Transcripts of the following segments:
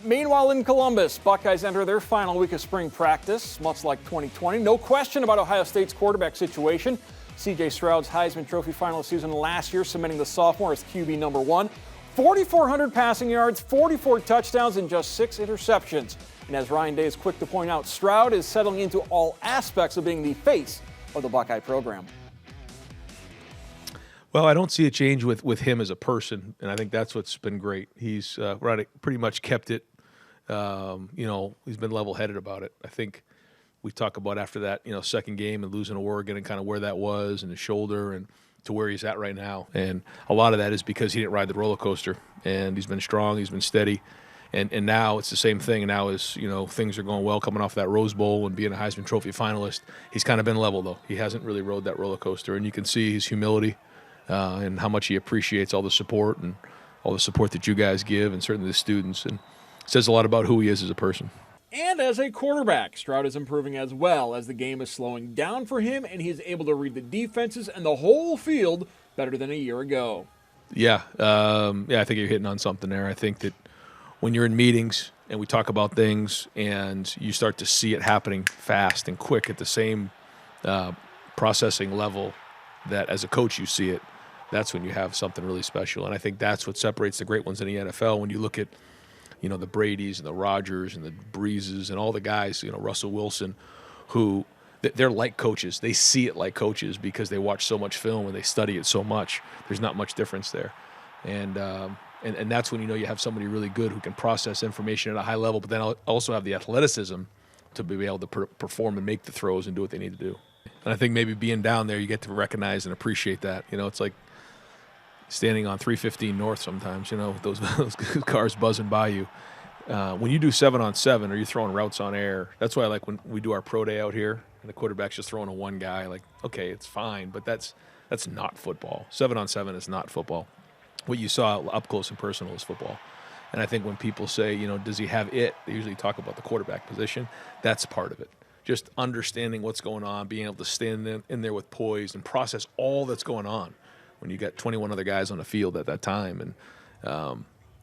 Meanwhile, in Columbus, Buckeyes enter their final week of spring practice, much like 2020. No question about Ohio State's quarterback situation. C.J. Stroud's Heisman Trophy finalist season last year, cementing the sophomore as QB number one. 4,400 passing yards, 44 touchdowns, and just 6 interceptions. And as Ryan Day is quick to point out, Stoud is settling into all aspects of being the face of the Buckeye program. Well, I don't see a change with him as a person, and I think that's what's been great. He's pretty much kept it. He's been level-headed about it. I think we talk about after that, second game and losing to Oregon and kind of where that was and his shoulder and to where he's at right now. And a lot of that is because he didn't ride the roller coaster, and he's been strong, he's been steady. And now it's the same thing. And now as, things are going well coming off that Rose Bowl and being a Heisman Trophy finalist, he's kind of been level, though. He hasn't really rode that roller coaster. And you can see his humility and how much he appreciates all the support and all the support that you guys give and certainly the students. And it says a lot about who he is as a person. And as a quarterback, Stoud is improving as well as the game is slowing down for him, and he is able to read the defenses and the whole field better than a year ago. Yeah, I think you're hitting on something there. I think that when you're in meetings and we talk about things and you start to see it happening fast and quick at the same processing level that as a coach you see it, that's when you have something really special. And I think that's what separates the great ones in the NFL. When you look at the Bradys and the Rodgers and the Breezes and all the guys, Russell Wilson, who they're like coaches. They see it like coaches because they watch so much film and they study it so much. There's not much difference there. And that's when you have somebody really good who can process information at a high level, but then also have the athleticism to be able to perform and make the throws and do what they need to do. And I think maybe being down there, you get to recognize and appreciate that. It's like standing on 315 North sometimes, those cars buzzing by you. When you do 7-on-7 or you're throwing routes on air, that's why I like when we do our pro day out here and the quarterback's just throwing a one guy, like, okay, it's fine, but that's not football. 7-on-7 is not football. What you saw up close and personal is football. And I think when people say, does he have it, they usually talk about the quarterback position. That's part of it. Just understanding what's going on, being able to stand in there with poise and process all that's going on when you got 21 other guys on the field at that time.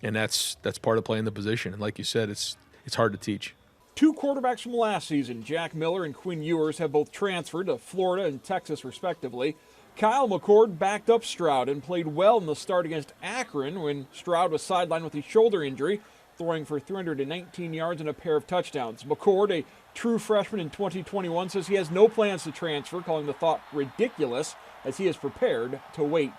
And that's part of playing the position. And like you said, it's hard to teach. 2 quarterbacks from last season, Jack Miller and Quinn Ewers, have both transferred to Florida and Texas respectively. Kyle McCord backed up Stoud and played well in the start against Akron when Stoud was sidelined with a shoulder injury, throwing for 319 yards and a pair of touchdowns. McCord, a true freshman in 2021, says he has no plans to transfer, calling the thought ridiculous as he is prepared to wait.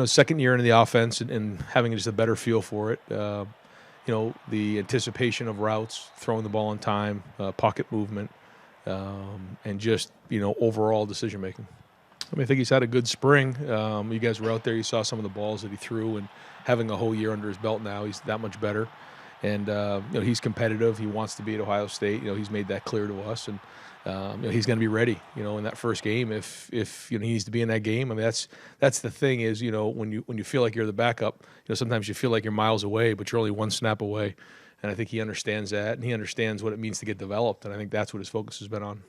Second year into the offense and having just a better feel for it. The anticipation of routes, throwing the ball in time, pocket movement, and just, overall decision making. I think he's had a good spring. You guys were out there. You saw some of the balls that he threw, and having a whole year under his belt now, he's that much better. And, he's competitive. He wants to be at Ohio State. He's made that clear to us. And, he's going to be ready, in that first game if he needs to be in that game. I mean, that's the thing is, when you feel like you're the backup, sometimes you feel like you're miles away, but you're only one snap away. And I think he understands that, and he understands what it means to get developed. And I think that's what his focus has been on.